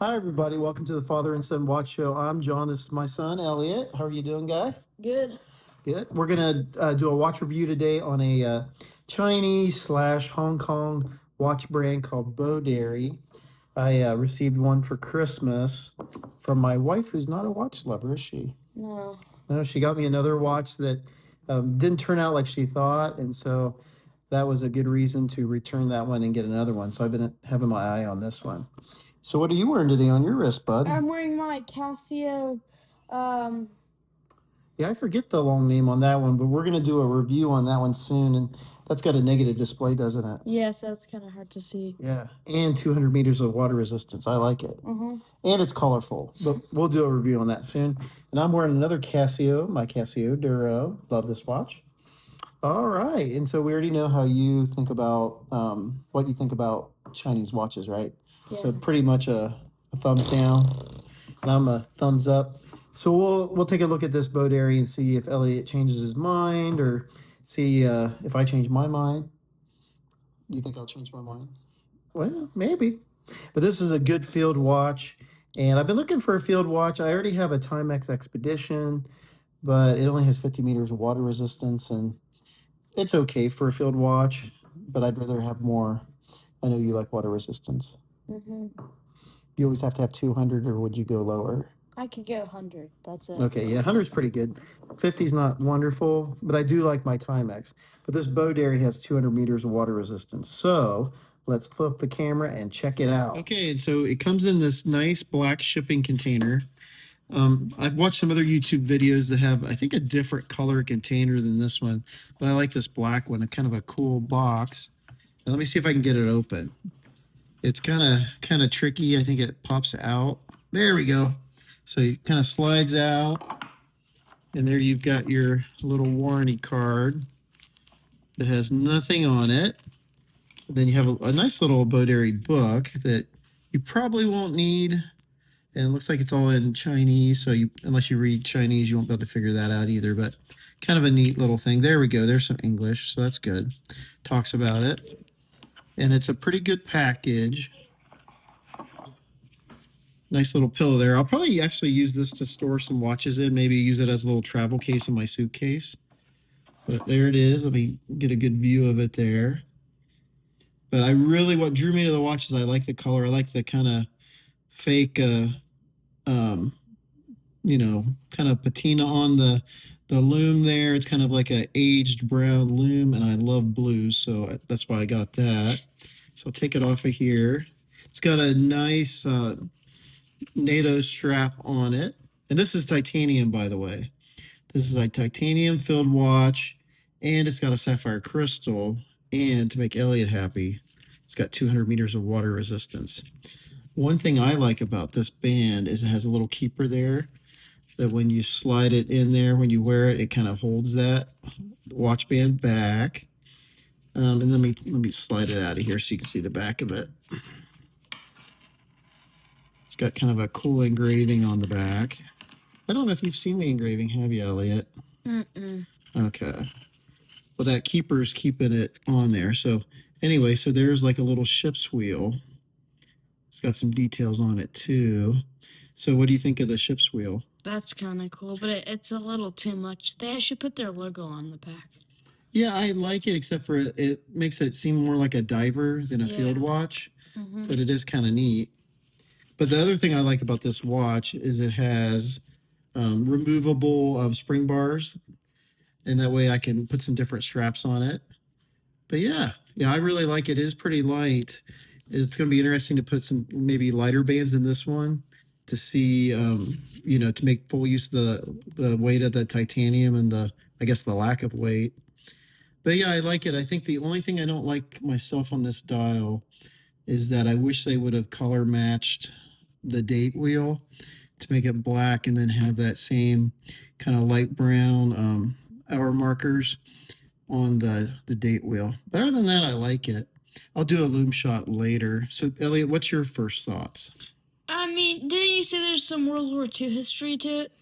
Hi, everybody. Welcome to the Father and Son Watch Show. I'm John. This is my son, Elliott. How are you doing, guy? Good. Good. We're going to do a watch review today on a Chinese slash Hong Kong watch brand called Boderry. I received one for Christmas from my wife, who's not a watch lover, is she? No. No, she got me another watch that didn't turn out like she thought. And so that was a good reason to return that one and get another one. So I've been having my eye on this one. So what are you wearing today on your wrist, bud? I'm wearing my Casio. Yeah, I forget the long name on that one, but we're going to do a review on that one soon. And that's got a negative display, doesn't it? Yes, that's kind of hard to see. Yeah, and 200 meters of water resistance. I like it. And it's colorful, but we'll do a review on that soon. And I'm wearing another Casio, my Casio Duro. Love this watch. All right. And so we already know how you think about what you think about Chinese watches, right? Yeah. So pretty much a thumbs down, and I'm a thumbs up. So we'll take a look at this Boderry and see if Elliott changes his mind, or see if I change my mind. You think I'll change my mind? Well, maybe. But this is a good field watch, and I've been looking for a field watch. I already have a Timex Expedition, but it only has 50 meters of water resistance, and it's okay for a field watch, but I'd rather have more. I know you like water resistance. You always have to have 200, or would you go lower? I could go 100. That's it. Okay, yeah, 100 is pretty good. 50 is not wonderful, but I do like my Timex. But this Boderry has 200 meters of water resistance. So let's flip the camera and check it out. Okay, and so it comes in this nice black shipping container. I've watched some other YouTube videos that have, I think, a different color container than this one, but I like this black one. It's kind of a cool box. Now, let me see if I can get it open. It's kind of tricky. I think it pops out. There we go. So it kind of slides out, and there you've got your little warranty card that has nothing on it. Then you have a nice little Boderry book that you probably won't need. And it looks like it's all in Chinese, so unless you read Chinese, you won't be able to figure that out either. But kind of a neat little thing. There we go. There's some English, so that's good. Talks about it. And it's a pretty good package. Nice little pillow there. I'll probably actually use this to store some watches in, maybe use it as a little travel case in my suitcase. But there it is. Let me get a good view of it there. But what drew me to the watch is I like the color. I like the kind of fake, kind of patina on the loom there. It's kind of like a aged brown loom, and I love blues, so that's why I got that. So I'll take it off of here. It's got a nice NATO strap on it, and this is titanium, by the way. This is a titanium filled watch, and it's got a sapphire crystal. And to make Elliott happy, it's got 200 meters of water resistance. One thing I like about this band is it has a little keeper there that when you slide it in there, when you wear it, it kind of holds that watch band back. And let me slide it out of here so you can see the back of it. It's got kind of a cool engraving on the back. I don't know if you've seen the engraving, have you, Elliott? Okay. Well, that keeper's keeping it on there. So anyway, so there's like a little ship's wheel. It's got some details on it too. So what do you think of the ship's wheel? That's kind of cool, but it's a little too much. They should put their logo on the back. Yeah, I like it, except for it makes it seem more like a diver than a field watch. But it is kind of neat. But the other thing I like about this watch is it has removable spring bars, and that way I can put some different straps on it. But yeah, I really like it. It is pretty light. It's going to be interesting to put some maybe lighter bands in this one to see, to make full use of the weight of the titanium and the lack of weight. But yeah, I like it. I think the only thing I don't like myself on this dial is that I wish they would have color matched the date wheel to make it black and then have that same kind of light brown hour markers on the date wheel. But other than that, I like it. I'll do a loom shot later. So Elliott, what's your first thoughts? I mean, didn't you say there's some World War II history to it?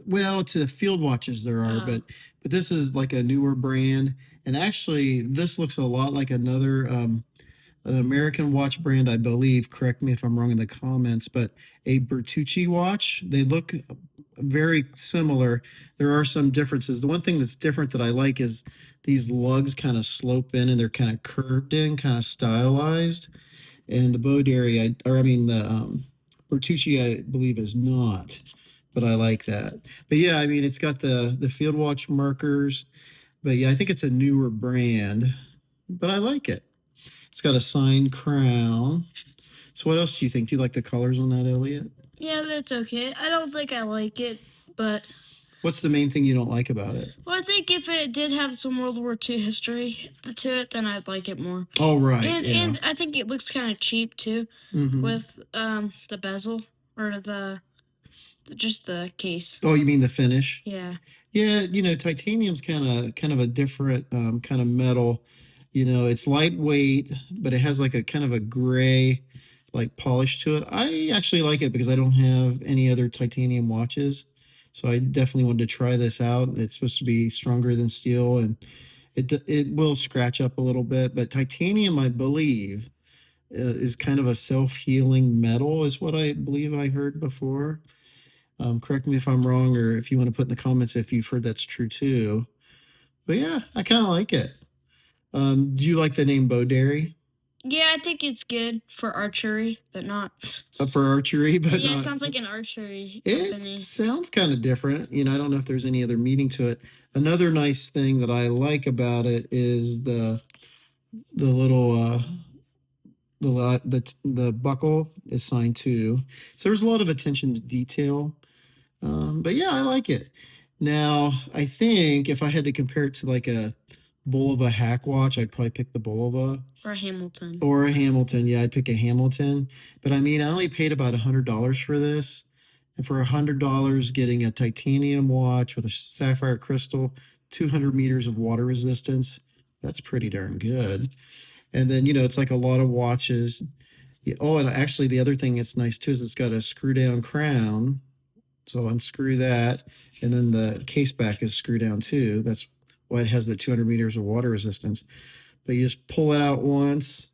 Well, to field watches there are, but this is like a newer brand, and actually this looks a lot like another an American watch brand, I believe. Correct me if I'm wrong in the comments, but a Bertucci watch. They look very similar. There are some differences. The one thing that's different that I like is these lugs kind of slope in and they're kind of curved in, kind of stylized. And the Boderry, the Bertucci, I believe, is not. But I like that. But yeah, I mean, it's got the field watch markers. But yeah, I think it's a newer brand. But I like it. It's got a signed crown. So what else do you think? Do you like the colors on that, Elliott? Yeah, that's okay. I don't think I like it, but What's the main thing you don't like about it? well, I think if it did have some World War II history to it, then I'd like it more. Oh, right. And I think it looks kind of cheap too, with the bezel or just the case. Oh, you mean the finish? Yeah. Yeah, titanium's kind of a different kind of metal. It's lightweight, but it has like a kind of a gray like polish to it. I actually like it because I don't have any other titanium watches. So I definitely wanted to try this out. It's supposed to be stronger than steel and it will scratch up a little bit, but titanium, I believe, is kind of a self-healing metal, is what I believe I heard before. Correct me if I'm wrong, or if you want to put in the comments if you've heard that's true too. But yeah, I kind of like it. Do you like the name Boderry? Yeah, I think it's good for archery, but not. For archery, but yeah, not. It sounds like an archery company. It sounds kind of different. I don't know if there's any other meaning to it. Another nice thing that I like about it is the little the buckle is signed too. So there's a lot of attention to detail. But yeah, I like it. Now, I think if I had to compare it to like a Bulova hack watch, I'd probably pick the Bulova. Or a Hamilton. Or a Hamilton. Yeah, I'd pick a Hamilton. But I mean, I only paid about $100 for this. And for $100, getting a titanium watch with a sapphire crystal, 200 meters of water resistance, that's pretty darn good. And then, it's like a lot of watches. Yeah, oh, and actually, the other thing that's nice too is it's got a screw down crown. So unscrew that, and then the case back is screwed down too. That's why it has the 200 meters of water resistance. But you just pull it out once,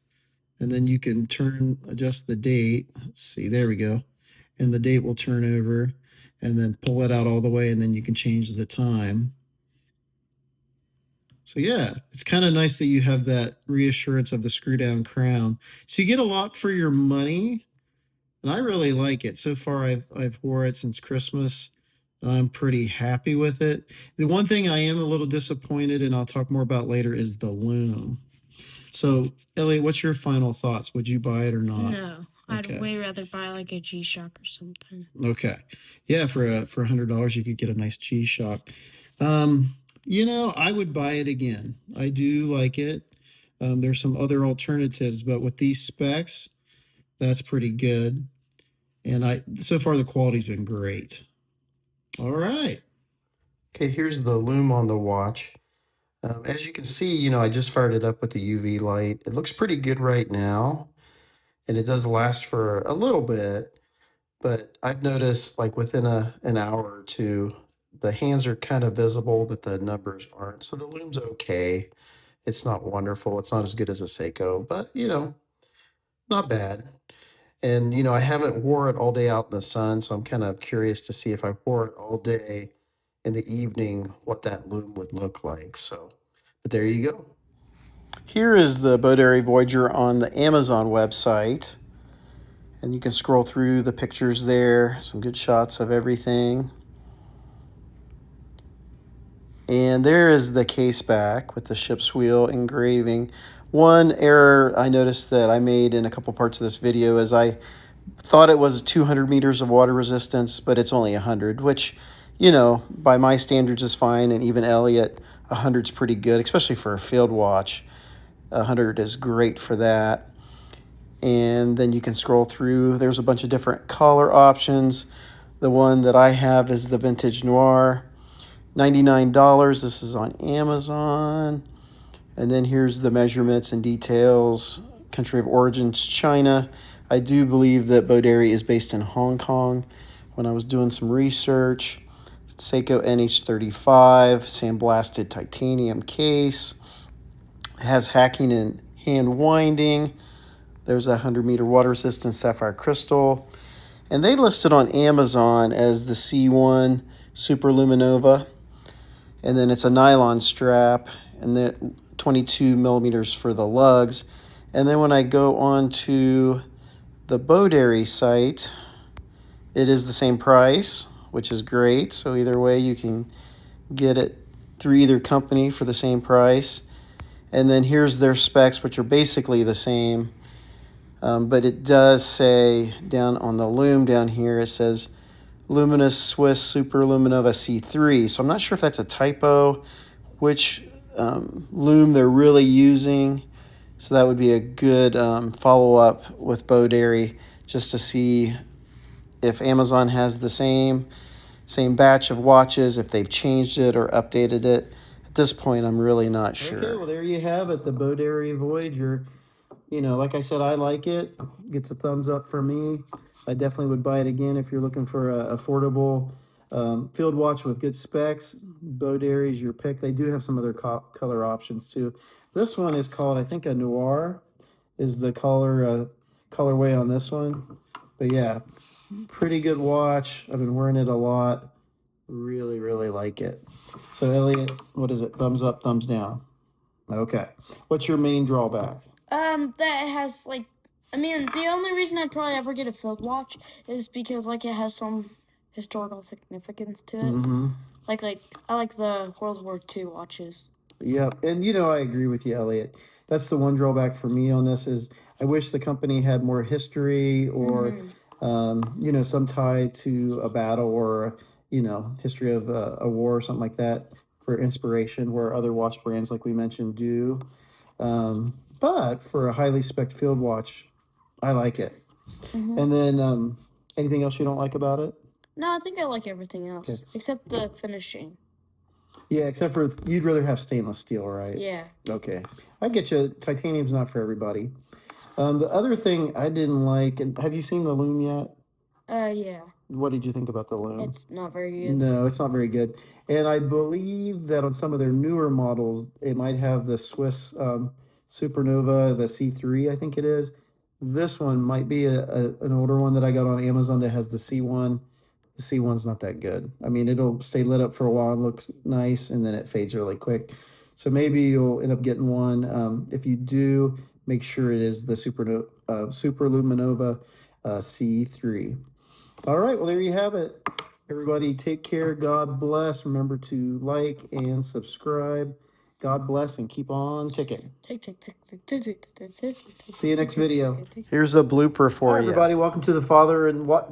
and then you can adjust the date. Let's see, there we go. And the date will turn over, and then pull it out all the way, and then you can change the time. So yeah, it's kind of nice that you have that reassurance of the screw down crown. So you get a lot for your money. And I really like it. So far, I've wore it since Christmas. And I'm pretty happy with it. The one thing I am a little disappointed, and I'll talk more about later, is the Loom. So, Elliott, what's your final thoughts? Would you buy it or not? No, I'd way rather buy like a G-Shock or something. Okay, yeah, for $100, you could get a nice G-Shock. I would buy it again. I do like it. There's some other alternatives, but with these specs, that's pretty good. And so far the quality's been great. All right. Okay, here's the Loom on the watch. As you can see, I just fired it up with the UV light. It looks pretty good right now, and it does last for a little bit. But I've noticed, like within an hour or two, the hands are kind of visible, but the numbers aren't. So the Loom's okay. It's not wonderful. It's not as good as a Seiko, but not bad. And, I haven't wore it all day out in the sun, so I'm kind of curious to see if I wore it all day in the evening, what that Loom would look like. So, but there you go. Here is the Boderry Voyager on the Amazon website. And you can scroll through the pictures there, some good shots of everything. And there is the case back with the ship's wheel engraving. One error I noticed that I made in a couple parts of this video is I thought it was 200 meters of water resistance, but it's only 100, which, by my standards is fine. And even Elliott, 100 is pretty good, especially for a field watch. 100 is great for that. And then you can scroll through. There's a bunch of different color options. The one that I have is the Vintage Noir. $99. This is on Amazon. And then here's the measurements and details. Country of origins, China. I do believe that Boderry is based in Hong Kong. When I was doing some research, Seiko NH35, sandblasted titanium case. It has hacking and hand winding. There's a 100-meter water resistant sapphire crystal. And they listed on Amazon as the C1 Super Luminova. And then it's a nylon strap, and then 22 millimeters for the lugs. And then when I go on to the Boderry site, it is the same price, which is great. So either way, you can get it through either company for the same price. And then here's their specs, which are basically the same. But it does say down on the Loom down here, it says Luminous Swiss Super Luminova C3. So I'm not sure if that's a typo, which loom they're really using. So that would be a good follow-up with Boderry just to see if Amazon has the same batch of watches, if they've changed it or updated it. At this point, I'm really not sure. Okay, well, there you have it, the Boderry Voyager. You know, like I said, I like it. Gets a thumbs up for me. I definitely would buy it again if you're looking for a affordable field watch with good specs. Boderry is your pick. They do have some other color options too. This one is called, I think, a Noir is the colorway on this one. But yeah, pretty good watch. I've been wearing it a lot. Really, really like it. So Elliott, what is it? Thumbs up, thumbs down. Okay. What's your main drawback? That it has, like, I mean, the only reason I'd probably ever get a field watch is because, like, it has some historical significance to it. Mm-hmm. Like, I like the World War II watches. Yep, and you know, I agree with you, Elliott. That's the one drawback for me on this is I wish the company had more history or, you know, some tie to a battle or, you know, history of a war or something like that for inspiration, where other watch brands, like we mentioned, do. But for a highly spec'd field watch, I like it. And then anything else you don't like about it? No, I think I like everything else, except the finishing. Yeah, except for you'd rather have stainless steel, right? Yeah. Okay. I get you. Titanium's not for everybody. The other thing I didn't like, and have you seen the Loom yet? Yeah. What did you think about the Loom? It's not very good. No, it's not very good. And I believe that on some of their newer models, it might have the Swiss Supernova, the C3, I think it is. This one might be an older one that I got on Amazon that has the C1. The C1's not that good. I mean, it'll stay lit up for a while and looks nice, and then it fades really quick. So maybe you'll end up getting one. If you do, make sure it is the Super Luminova C3. All right, well, there you have it. Everybody take care. God bless. Remember to like and subscribe. God bless and keep on ticking. See you next video. Here's a blooper for you. Hi, everybody. Welcome to the Father and what?